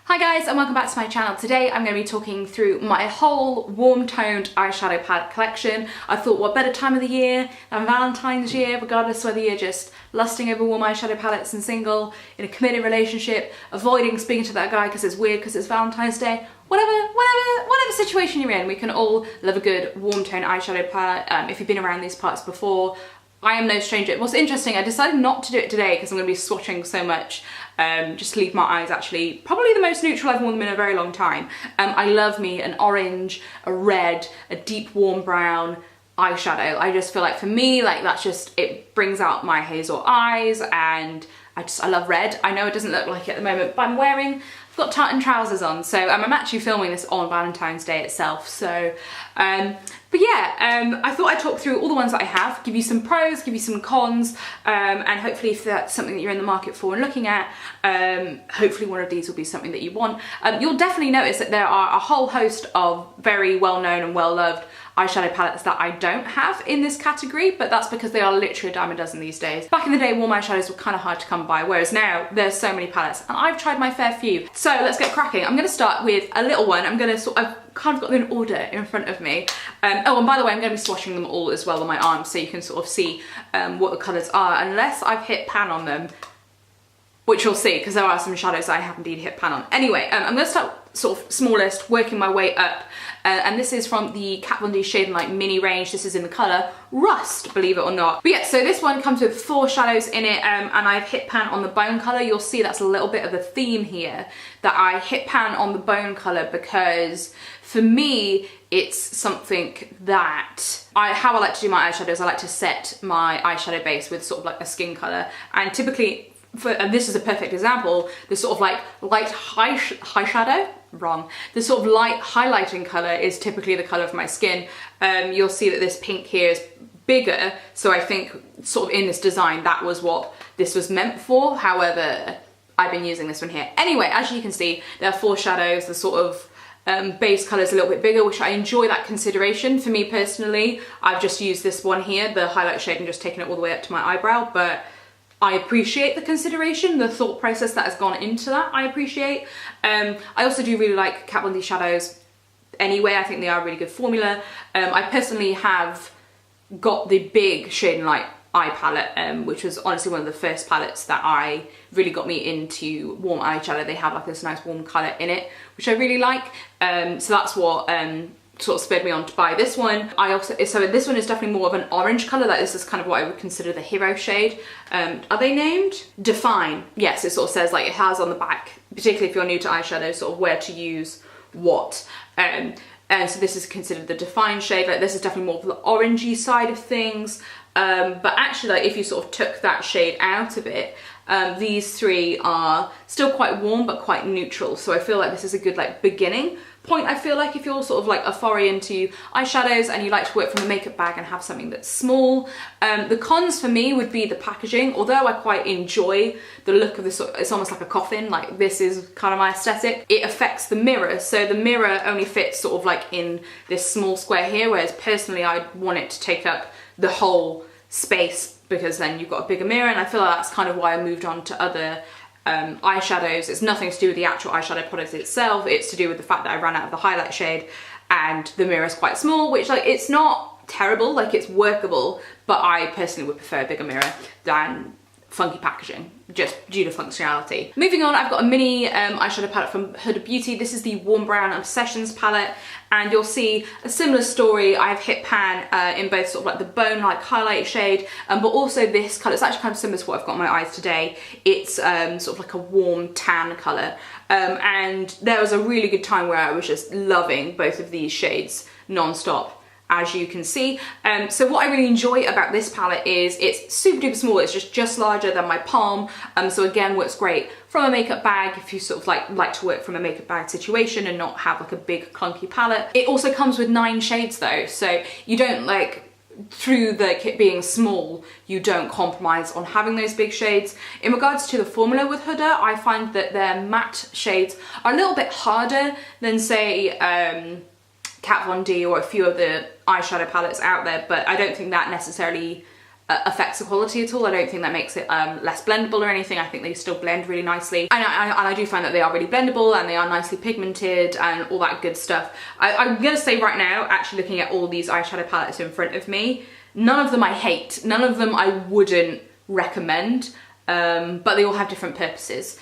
Hi guys and welcome back to my channel. Today I'm going to be talking through my whole warm toned eyeshadow palette collection. I thought what better time of the year than Valentine's year, regardless whether you're just lusting over warm eyeshadow palettes and single, in a committed relationship, avoiding speaking to that guy because it's weird because it's Valentine's Day, whatever situation you're in, we can all love a good warm tone eyeshadow palette. If you've been around these parts before, I am no stranger. What's interesting, I decided not to do it today because I'm going to be swatching so much. Just to leave my eyes actually probably the most neutral I've worn them in a very long time. I love me an orange, a red, a deep warm brown eyeshadow. I just feel like for me, like that's just, it brings out my hazel eyes, and I love red. I know it doesn't look like it at the moment, but I've got tartan trousers on, so I'm actually filming this on Valentine's Day itself, so but yeah, I thought I'd talk through all the ones that I have, give you some pros, give you some cons, and hopefully if that's something that you're in the market for and looking at, hopefully one of these will be something that you want. You'll definitely notice that there are a whole host of very well-known and well-loved eyeshadow palettes that I don't have in this category, but that's because they are literally a dime a dozen these days. Back in the day, warm eyeshadows were kind of hard to come by, whereas now there's so many palettes, and I've tried my fair few. So let's get cracking. I'm going to start with a little one. I've kind of got them in order in front of me. Oh, and by the way, I'm going to be swatching them all as well on my arms, so you can sort of see what the colours are, unless I've hit pan on them, which you'll see, because there are some shadows that I have indeed hit pan on. Anyway, I'm going to start sort of smallest, working my way up, and this is from the Kat Von D Shade and Light mini range. This is in the colour Rust, believe it or not. But yeah, so this one comes with 4 shadows in it, and I've hit pan on the bone colour. You'll see that's a little bit of a theme here, that I hit pan on the bone colour because for me, it's something that how I like to do my eyeshadows. I like to set my eyeshadow base with sort of like a skin colour, and typically, and this is a perfect example, the sort of like light high shadow, wrong. The sort of light highlighting colour is typically the colour of my skin. You'll see that this pink here is bigger, so I think sort of in this design that was what this was meant for. However, I've been using this one here. Anyway, as you can see, there are 4 shadows. The sort of base colour is a little bit bigger, which I enjoy that consideration. For me personally, I've just used this one here, the highlight shade, and just taken it all the way up to my eyebrow, but I appreciate the consideration, the thought process that has gone into that, I appreciate. I also do really like Kat Von D shadows anyway. I think they are a really good formula. I personally have got the big Shade and Light eye palette, which was honestly one of the first palettes that I really got me into warm eyeshadow. They have like this nice warm colour in it, which I really like. So that's what sort of spurred me on to buy this one. So this one is definitely more of an orange colour. That this is kind of what I would consider the hero shade. Are they named? Define. Yes, it sort of says, like, it has on the back, particularly if you're new to eyeshadow, sort of where to use what. And so this is considered the Define shade. Like, this is definitely more of the orangey side of things. But actually, like, if you sort of took that shade out of it, these 3 are still quite warm but quite neutral. So I feel like this is a good like beginning point. I feel like if you're sort of like a foray into eyeshadows and you like to work from a makeup bag and have something that's small. The cons for me would be the packaging. Although I quite enjoy the look of this, it's almost like a coffin, like this is kind of my aesthetic. It affects the mirror, so the mirror only fits sort of like in this small square here, whereas personally I want it to take up the whole space, because then you've got a bigger mirror, and I feel like that's kind of why I moved on to other eyeshadows. It's nothing to do with the actual eyeshadow product itself, it's to do with the fact that I ran out of the highlight shade and the mirror is quite small, which, like, it's not terrible, like it's workable, but I personally would prefer a bigger mirror than funky packaging, just due to functionality. Moving on, I've got a mini eyeshadow palette from Huda Beauty. This is the Warm Brown Obsessions palette, and you'll see a similar story. I've hit pan in both sort of like the bone like highlight shade, but also this colour. It's actually kind of similar to what I've got on my eyes today. It's sort of like a warm tan colour, and there was a really good time where I was just loving both of these shades non-stop, as you can see. So what I really enjoy about this palette is it's super duper small. It's just larger than my palm. So again, works great from a makeup bag if you sort of like to work from a makeup bag situation and not have like a big clunky palette. It also comes with 9 shades though, so you don't, like, through the kit being small, you don't compromise on having those big shades. In regards to the formula with Huda, I find that their matte shades are a little bit harder than, say, Kat Von D or a few of the eyeshadow palettes out there, but I don't think that necessarily affects the quality at all. I don't think that makes it less blendable or anything. I think they still blend really nicely. And I do find that they are really blendable and they are nicely pigmented and all that good stuff. I'm gonna say right now, actually looking at all these eyeshadow palettes in front of me, none of them I hate. None of them I wouldn't recommend, but they all have different purposes.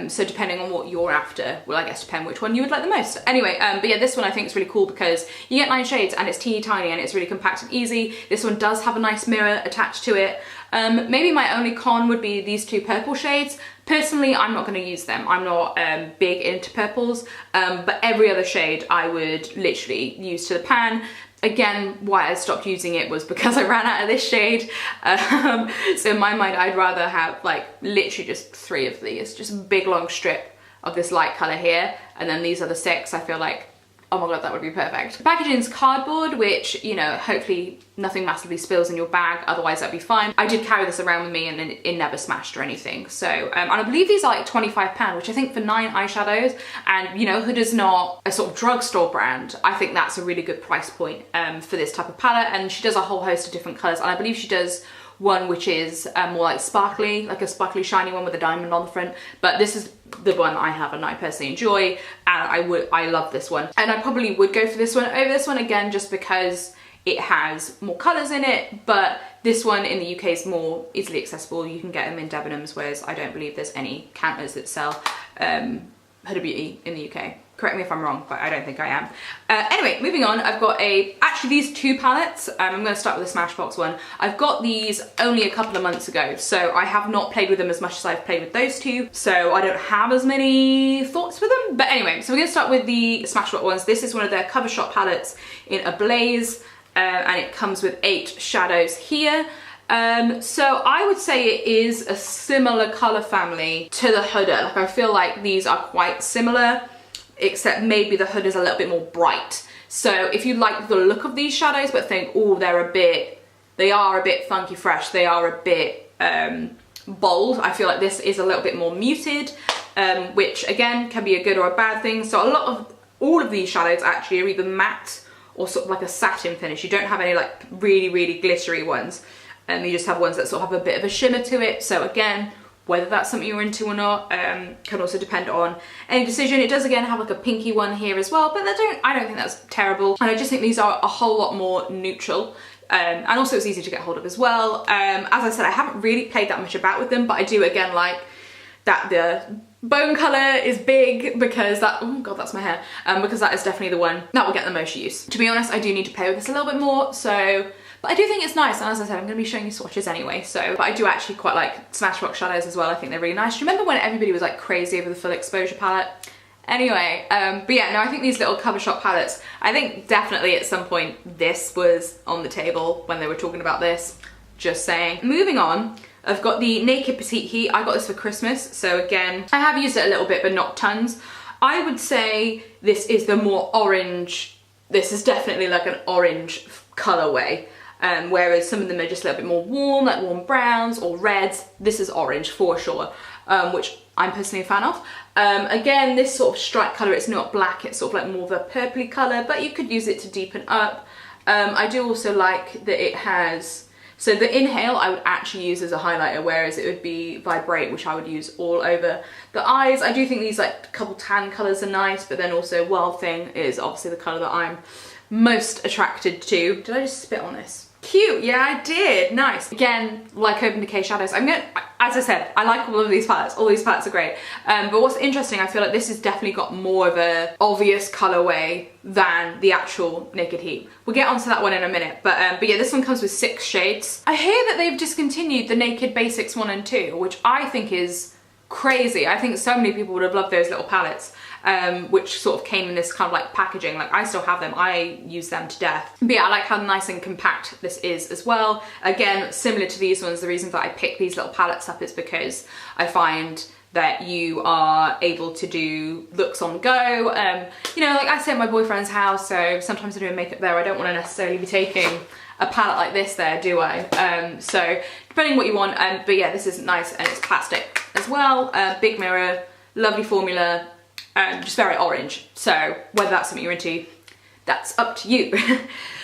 So depending on what you're after will, I guess, depend which one you would like the most. Anyway, but yeah, this one I think is really cool because you get 9 shades and it's teeny tiny and it's really compact and easy. This one does have a nice mirror attached to it. Maybe my only con would be these 2 purple shades. Personally, I'm not going to use them. I'm not big into purples, but every other shade I would literally use to the pan. Again, why I stopped using it was because I ran out of this shade. So in my mind, I'd rather have like literally just 3 of these, just a big long strip of this light color here. And then these are the 6. I feel like, oh my God, that would be perfect. The packaging's cardboard, which, you know, hopefully nothing massively spills in your bag. Otherwise that'd be fine. I did carry this around with me and it never smashed or anything. So, and I believe these are like £25, which I think for 9 eyeshadows, and you know, Huda's not a sort of drugstore brand. I think that's a really good price point for this type of palette. And she does a whole host of different colors. And I believe she does one which is more like sparkly, like a sparkly shiny one with a diamond on the front. But this is the one I have and I personally enjoy, and I love this one. And I probably would go for this one over this one, again, just because it has more colours in it, but this one in the UK is more easily accessible. You can get them in Debenhams, whereas I don't believe there's any counters that sell Huda Beauty in the UK. Correct me if I'm wrong, but I don't think I am. Anyway, moving on, I've got actually these 2 palettes. I'm gonna start with the Smashbox one. I've got these only a couple of months ago, so I have not played with them as much as I've played with those 2, so I don't have as many thoughts with them. But anyway, so we're gonna start with the Smashbox ones. This is one of their cover shop palettes in Ablaze, and it comes with 8 shadows here. So I would say it is a similar color family to the Huda. Like, I feel like these are quite similar, except maybe the Huda is a little bit more bright. So if you like the look of these shadows but think, oh, they are a bit funky fresh, they are a bit bold, I feel like this is a little bit more muted, which again can be a good or a bad thing. So all of these shadows actually are either matte or sort of like a satin finish. You don't have any like really, really glittery ones. You just have ones that sort of have a bit of a shimmer to it. So again, whether that's something you're into or not can also depend on any decision. It does again have like a pinky one here as well, but I don't think that's terrible. And I just think these are a whole lot more neutral. And also it's easy to get hold of as well. As I said, I haven't really played that much about with them, but I do again like that the bone colour is big, because that, oh God, that's my hair, because that is definitely the one that will get the most use. To be honest, I do need to play with this a little bit more, so, but I do think it's nice, and as I said, I'm going to be showing you swatches anyway, so, but I do actually quite like Smashbox shadows as well. I think they're really nice. Do you remember when everybody was like crazy over the full exposure palette? Anyway, but yeah, no, I think these little cover shop palettes, I think definitely at some point this was on the table when they were talking about this, just saying. Moving on, I've got the Naked Petite Heat. I got this for Christmas, so again, I have used it a little bit, but not tons. I would say this is the more orange, this is definitely like an orange colorway, whereas some of them are just a little bit more warm, like warm browns or reds. This is orange for sure, which I'm personally a fan of. Again, this sort of stripe color, it's not black, it's sort of like more of a purpley color, but you could use it to deepen up. I do also like that it has, so the Inhale I would actually use as a highlighter, whereas it would be Vibrate, which I would use all over the eyes. I do think these like couple tan colors are nice, but then also Wild Thing is obviously the color that I'm most attracted to. Did I just spit on this? Cute, yeah, I did, nice. Again, like Urban Decay shadows, as I said, I like all of these palettes. All these palettes are great. But what's interesting, I feel like this has definitely got more of a obvious colorway than the actual Naked Heat. We'll get onto that one in a minute, but yeah, this one comes with 6 shades. I hear that they've discontinued the Naked Basics 1 and 2, which I think is crazy. I think so many people would have loved those little palettes. Which sort of came in this kind of like packaging. Like, I still have them, I use them to death. But yeah, I like how nice and compact this is as well. Again, similar to these ones, the reason that I pick these little palettes up is because I find that you are able to do looks on the go. You know, like I stay at my boyfriend's house, so sometimes I'm doing makeup there. I don't want to necessarily be taking a palette like this there, do I? So depending on what you want, but yeah, this is nice, and it's plastic as well. Big mirror, lovely formula. Just very orange, so whether that's something you're into, that's up to you.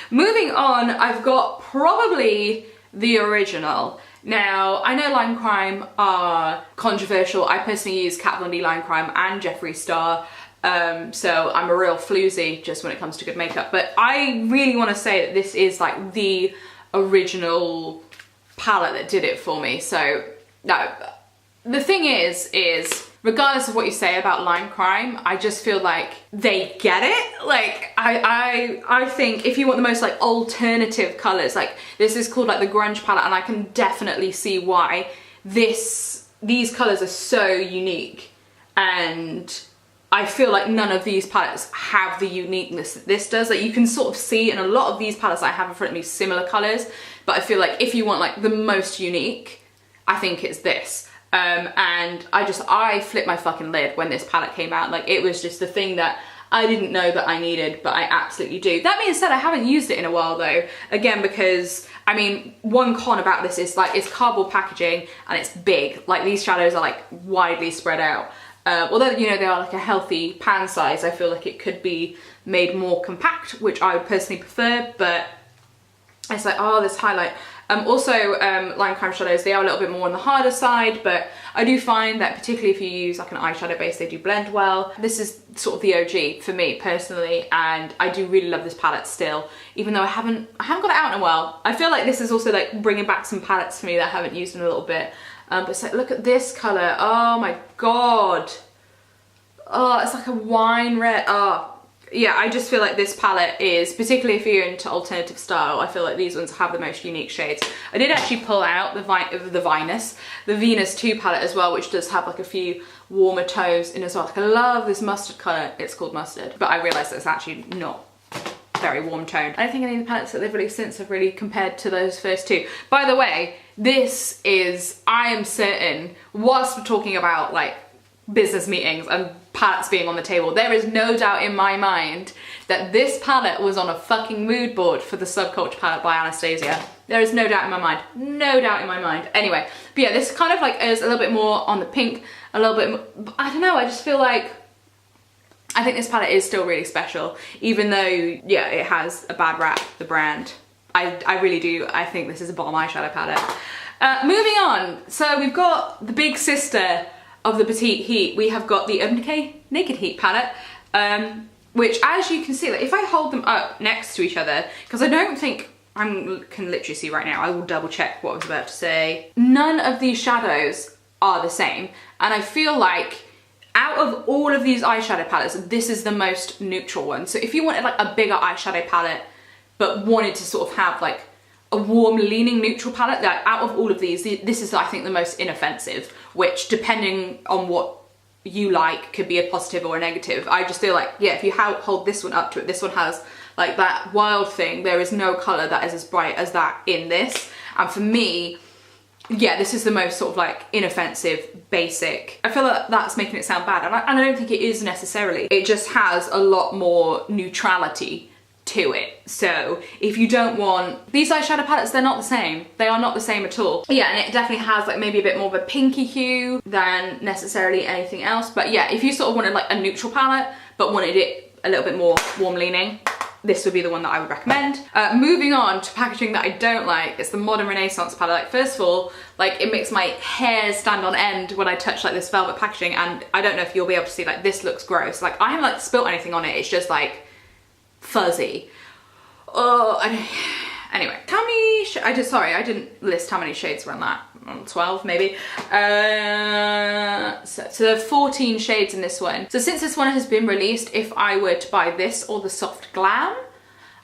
Moving on, I've got probably the original. Now, I know Lime Crime are controversial. I personally use Kat Von D Lime Crime and Jeffree Star, so I'm a real floozy just when it comes to good makeup. But I really want to say that this is like the original palette that did it for me. So, no, the thing is regardless of what you say about Lime Crime, I just feel like they get it. Like, I think if you want the most like alternative colors, like this is called like the grunge palette, and I can definitely see why these colors are so unique, and I feel like none of these palettes have the uniqueness that this does. Like, you can sort of see in a lot of these palettes I have in front of me similar colors, but I feel like if you want like the most unique, I think it's this. And I flipped my fucking lid when this palette came out. Like, it was just the thing that I didn't know that I needed, but I absolutely do. That being said, I haven't used it in a while though. Again, because, I mean, one con about this is like, it's cardboard packaging and it's big. Like, these shadows are like widely spread out. Although, you know, they are like a healthy pan size, I feel like it could be made more compact, which I would personally prefer, but it's like, oh, this highlight. Also, Lime Crime shadows, they are a little bit more on the harder side, but I do find that particularly if you use like an eyeshadow base, they do blend well. This is sort of the OG for me personally, and I do really love this palette still, even though I haven't got it out in a while. I feel like this is also like bringing back some palettes for me that I haven't used in a little bit. But it's like, look at this color. Oh my God. Oh, it's like a wine red. Oh, yeah, I just feel like this palette is, particularly if you're into alternative style, I feel like these ones have the most unique shades. I did actually pull out the Venus 2 palette as well, which does have like a few warmer tones in as well. Like, I love this mustard color. It's called mustard, but I realized that it's actually not very warm toned. I don't think any of the palettes that they've released since have really compared to those first two. By the way, this is, I am certain, whilst we're talking about like business meetings and palettes being on the table, there is no doubt in my mind that this palette was on a fucking mood board for the Subculture palette by Anastasia. There is no doubt in my mind. No doubt in my mind. Anyway, but yeah, this kind of like is a little bit more on the pink, a little bit more, I don't know, I just feel like, I think this palette is still really special, even though, yeah, it has a bad rap, the brand. I really do. I think this is a bomb eyeshadow palette. Moving on, so we've got the big sister of the Petite Heat. We have got the Urban Decay Naked Heat palette, which, as you can see, like, if I hold them up next to each other, because I don't think I can literally see right now, I will double check what I was about to say. None of these shadows are the same, and I feel like out of all of these eyeshadow palettes, this is the most neutral one. So if you wanted like a bigger eyeshadow palette, but wanted to sort of have like a warm leaning neutral palette, like out of all of these, this is I think the most inoffensive, which depending on what you like could be a positive or a negative. I just feel like, yeah, if you hold this one up to it, this one has like that wild thing. There is no color that is as bright as that in this. And for me, yeah, this is the most sort of like inoffensive, basic. I feel like that's making it sound bad, and I don't think it is necessarily. It just has a lot more neutrality to it. So if you don't want these eyeshadow palettes, they're not the same. They are not the same at all. Yeah, and it definitely has like maybe a bit more of a pinky hue than necessarily anything else. But yeah, if you sort of wanted like a neutral palette but wanted it a little bit more warm leaning, this would be the one that I would recommend. Moving on to packaging that I don't like, it's the Modern Renaissance palette. Like, first of all, like, it makes my hair stand on end when I touch like this velvet packaging, and I don't know if you'll be able to see, like, this looks gross. Like, I haven't like spilt anything on it, it's just like fuzzy. Oh, anyway, how many, I didn't list how many shades were on that. 12 maybe. So there are 14 shades in this one. So since this one has been released, if I were to buy this or the Soft Glam,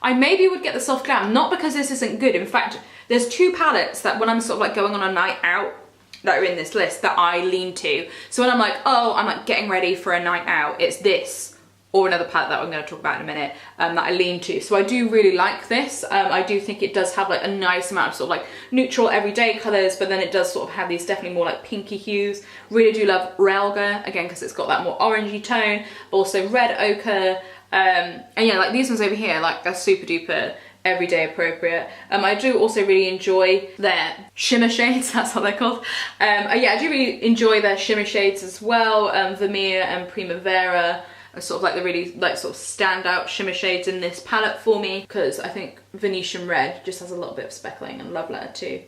I maybe would get the Soft Glam, not because this isn't good. In fact, there's two palettes that when I'm sort of like going on a night out that are in this list that I lean to. So when I'm like, oh, I'm like getting ready for a night out, it's this or another palette that I'm going to talk about in a minute that I lean to. So I do really like this. I do think it does have like a nice amount of sort of like neutral everyday colours, but then it does sort of have these definitely more like pinky hues. Really do love Relga, again, because it's got that more orangey tone, but also red ochre. And yeah, like these ones over here, like are super duper everyday appropriate. I do also really enjoy their shimmer shades, that's what they're called. Yeah, I do really enjoy their shimmer shades as well, Vermeer and Primavera. sort of like the really like sort of standout shimmer shades in this palette for me, because I think Venetian Red just has a little bit of speckling, and Love Letter too,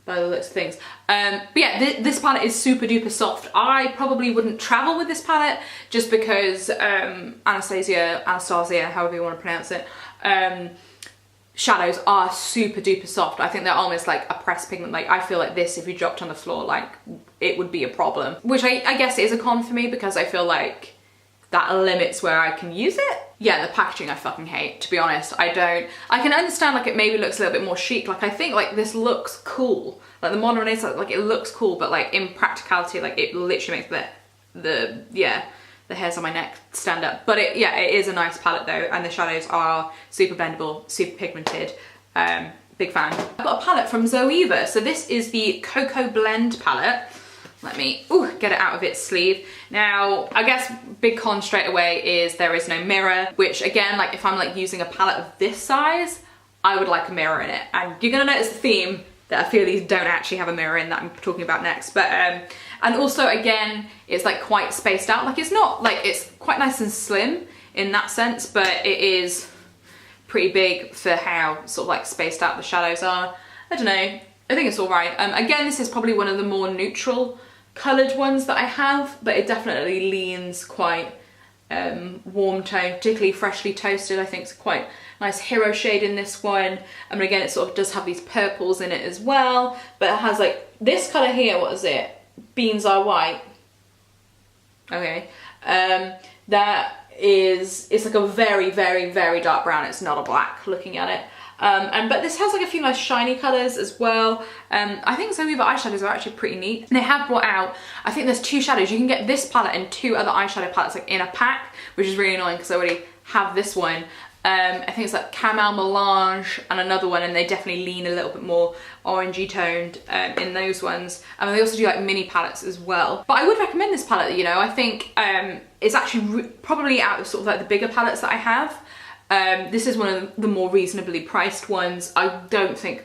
by the looks of things. But yeah, this palette is super duper soft. I probably wouldn't travel with this palette just because Anastasia, however you want to pronounce it, shadows are super duper soft. I think they're almost like a pressed pigment. Like I feel like this, if you dropped on the floor, like it would be a problem, which I guess is a con for me, because I feel like that limits where I can use it. Yeah, the packaging I fucking hate, to be honest. I can understand like it maybe looks a little bit more chic. Like I think like this looks cool. Like the modern Renaissance, like it looks cool, but like in practicality, like it literally makes the hairs on my neck stand up. But it is a nice palette though, and the shadows are super blendable, super pigmented. Big fan. I've got a palette from Zoeva. So this is the Cocoa Blend palette. Let me get it out of its sleeve. Now, I guess big con straight away is there is no mirror, which again, like if I'm like using a palette of this size, I would like a mirror in it. And you're gonna notice the theme that a few of these don't actually have a mirror in, that I'm talking about next. But and also again, it's like quite spaced out. Like it's not like, it's quite nice and slim in that sense, but it is pretty big for how sort of like spaced out the shadows are. I don't know, I think it's all right. Again, this is probably one of the more neutral coloured ones that I have, but it definitely leans quite warm tone, particularly Freshly Toasted. I think it's quite nice hero shade in this one. And again, it sort of does have these purples in it as well, but it has like this colour here, what is it? Beans Are White. Okay. That is, it's like a very, very, very dark brown. It's not a black looking at it. But this has like a few nice shiny colours as well. I think Zoeva eyeshadows are actually pretty neat. And they have brought out, I think there's 2 shadows. You can get this palette and 2 other eyeshadow palettes like in a pack, which is really annoying because I already have this one. I think it's like Camel Melange and another one, and they definitely lean a little bit more orangey toned in those ones. And they also do like mini palettes as well. But I would recommend this palette, you know. I think it's actually probably out of sort of like the bigger palettes that I have. This is one of the more reasonably priced ones. I don't think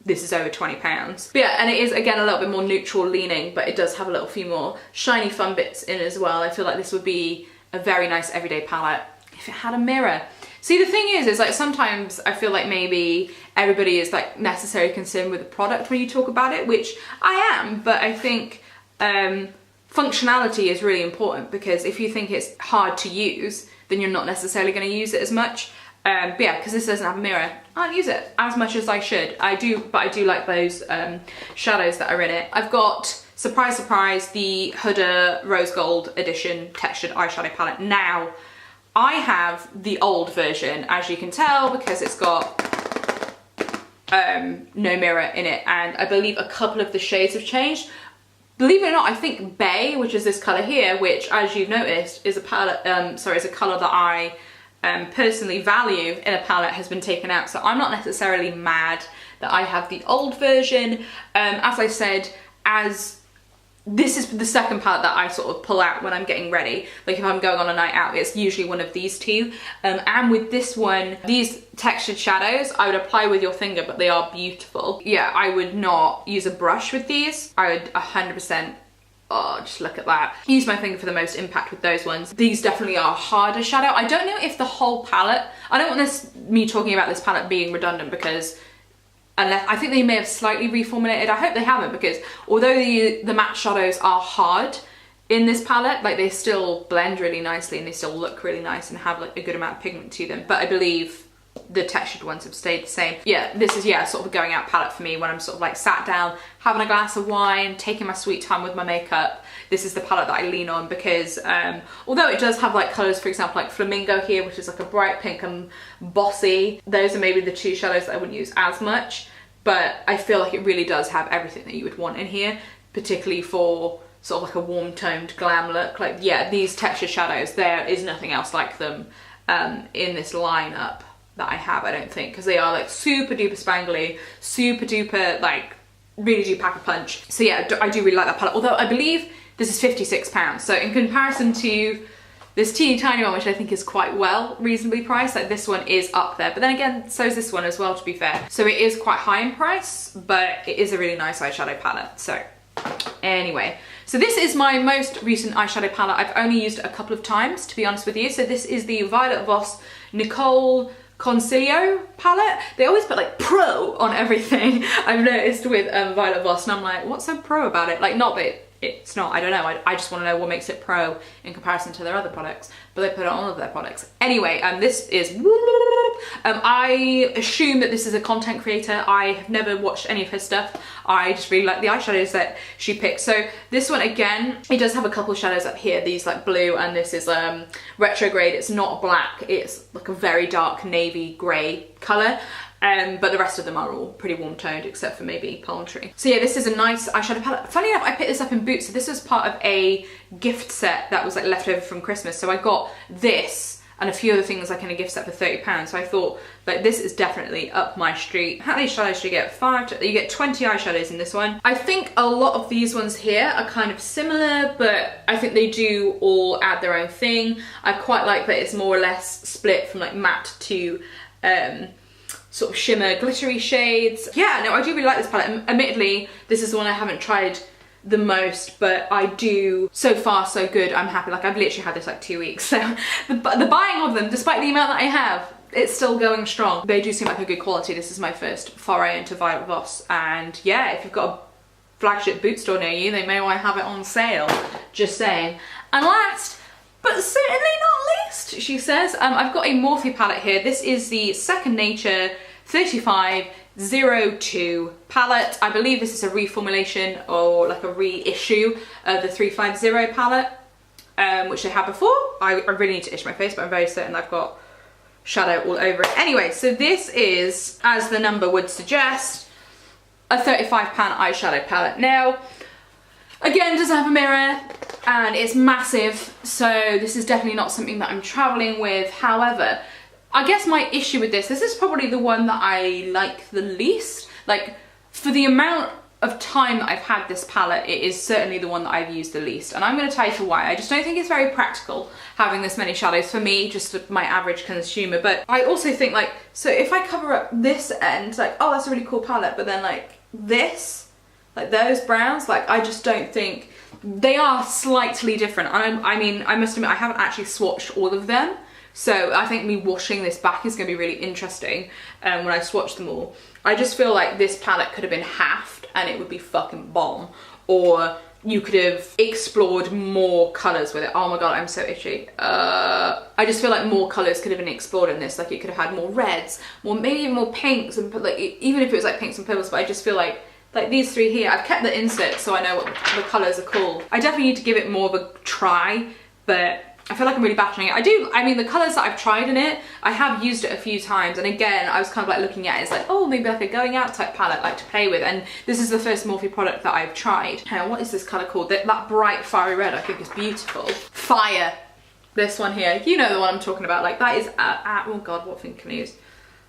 this is over £20. But yeah, and it is again a little bit more neutral leaning, but it does have a little few more shiny fun bits in as well. I feel like this would be a very nice everyday palette if it had a mirror. See, the thing is like sometimes I feel like maybe everybody is like necessarily concerned with the product when you talk about it, which I am, but I think functionality is really important, because if you think it's hard to use, then you're not necessarily going to use it as much. But yeah, because this doesn't have a mirror, I don't use it as much as I should. I do, but I do like those shadows that are in it. I've got, surprise, surprise, the Huda Rose Gold Edition Textured Eyeshadow Palette. Now, I have the old version, as you can tell, because it's got no mirror in it, and I believe a couple of the shades have changed. Believe it or not, I think Bay, which is this colour here, which as you've noticed is a palette, is a colour that I personally value in a palette, has been taken out. So I'm not necessarily mad that I have the old version. As I said, this is the second palette that I sort of pull out when I'm getting ready. Like if I'm going on a night out, it's usually one of these 2. And with this one, these textured shadows, I would apply with your finger, but they are beautiful. Yeah, I would not use a brush with these. I would 100%, oh, just look at that. Use my finger for the most impact with those ones. These definitely are harder shadow. I don't know if the whole palette, I don't want me talking about this palette being redundant, because unless, I think they may have slightly reformulated. I hope they haven't, because although the matte shadows are hard in this palette, like they still blend really nicely and they still look really nice and have like a good amount of pigment to them. But I believe the textured ones have stayed the same. Yeah, this is, yeah, sort of a going out palette for me when I'm sort of like sat down, having a glass of wine, taking my sweet time with my makeup. This is the palette that I lean on, because although it does have like colours, for example, like Flamingo here, which is like a bright pink and bossy, those are maybe the 2 shadows that I wouldn't use as much, but I feel like it really does have everything that you would want in here, particularly for sort of like a warm toned glam look. Like, yeah, these textured shadows, there is nothing else like them in this lineup that I have, I don't think, because they are like super duper spangly, super duper, like really do pack a punch. So yeah, I do really like that palette, although I believe this is £56. So in comparison to this teeny tiny one, which I think is quite well reasonably priced, like this one is up there. But then again, so is this one as well, to be fair. So it is quite high in price, but it is a really nice eyeshadow palette. So anyway, So this is my most recent eyeshadow palette. I've only used it a couple of times, to be honest with you. So this is the Violet Voss Nicole Concilio palette. They always put like pro on everything, I've noticed with Violet Voss, and I'm like, what's so pro about it? Like, not that it's not, I don't know, I just want to know what makes it pro in comparison to their other products, but they put it on all of their products. Anyway, this is, I assume that this is a content creator. I have never watched any of her stuff. I just really like the eyeshadows that she picks. So this one, again, it does have a couple of shadows up here, these like blue, and this is retrograde. It's not black, it's like a very dark navy grey colour. But the rest of them are all pretty warm toned, except for maybe palm tree. So yeah, this is a nice eyeshadow palette. Funny enough, I picked this up in Boots. So this was part of a gift set that was like left over from Christmas. So I got this and a few other things like in a gift set for £30. So I thought like this is definitely up my street. How many shadows do you get? You get 20 eyeshadows in this one. I think a lot of these ones here are kind of similar, but I think they do all add their own thing. I quite like that it's more or less split from like matte to sort of shimmer glittery shades. Yeah, no, I do really like this palette. Admittedly, this is the one I haven't tried the most, but I do, so far so good. I'm happy. Like, I've literally had this like 2 weeks, so the buying of them, despite the amount that I have, it's still going strong. They do seem like a good quality. This is my first foray into Violet Voss, and yeah, if you've got a flagship boot store near you, they may want to have it on sale, just saying. And last but certainly not least, she says, I've got a Morphe palette here. This is the Second Nature 3502 palette. I believe this is a reformulation or like a reissue of the 350 palette, which they had before. I really need to itch my face, but I'm very certain I've got shadow all over it. Anyway, so this is, as the number would suggest, a £35 eyeshadow palette. Now, again, doesn't have a mirror and it's massive, so this is definitely not something that I'm traveling with. However, I guess my issue with this is probably the one that I like the least. Like, for the amount of time that I've had this palette, it is certainly the one that I've used the least. And I'm going to tell you for why. I just don't think it's very practical having this many shadows for me, just my average consumer. But I also think, like, so if I cover up this end, like, oh, that's a really cool palette, but then like this, like those browns, like I just don't think they are slightly different. I mean, I must admit I haven't actually swatched all of them, so I think me washing this back is going to be really interesting when I swatch them all. I just feel like this palette could have been halved and it would be fucking bomb, or you could have explored more colours with it. Oh my god, I'm so itchy. I just feel like more colours could have been explored in this. Like, it could have had more reds, more, maybe even more pinks, and like, even if it was like pinks and purples, but I just feel like these three here, I've kept the insert so I know what the colours are called. I definitely need to give it more of a try, but I feel like I'm really battering it. I mean, the colours that I've tried in it, I have used it a few times, and again, I was kind of like looking at it, it's like, oh, maybe like a going out type palette, like to play with, and this is the first Morphe product that I've tried. Hang on, what is this colour called? That bright fiery red, I think is beautiful. Fire. This one here, you know the one I'm talking about, like that is, oh god, what thing can I use?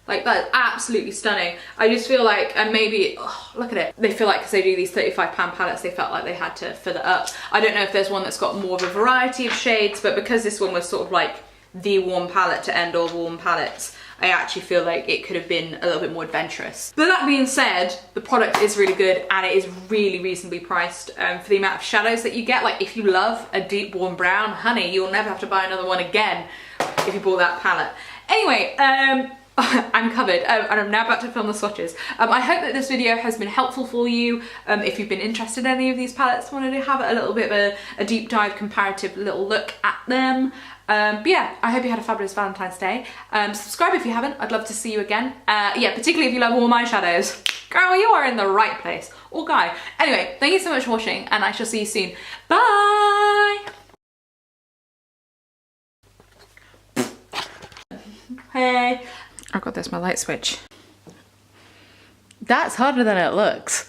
Like, that is absolutely stunning. I just feel like, and maybe, oh, look at it. They feel like, because they do these £35 palettes, they felt like they had to fill it up. I don't know if there's one that's got more of a variety of shades, but because this one was sort of like the warm palette to end all warm palettes, I actually feel like it could have been a little bit more adventurous. But that being said, the product is really good and it is really reasonably priced for the amount of shadows that you get. Like, if you love a deep warm brown, honey, you'll never have to buy another one again if you bought that palette. Anyway, I'm covered and I'm now about to film the swatches. I hope that this video has been helpful for you. If you've been interested in any of these palettes, wanted to have a little bit of a deep dive comparative little look at them. But yeah, I hope you had a fabulous Valentine's Day. Subscribe if you haven't, I'd love to see you again. Yeah, particularly if you love warm eyeshadows. Girl, you are in the right place. Or guy. Anyway, thank you so much for watching and I shall see you soon. Bye! Hey. Oh god, there's my light switch. That's harder than it looks.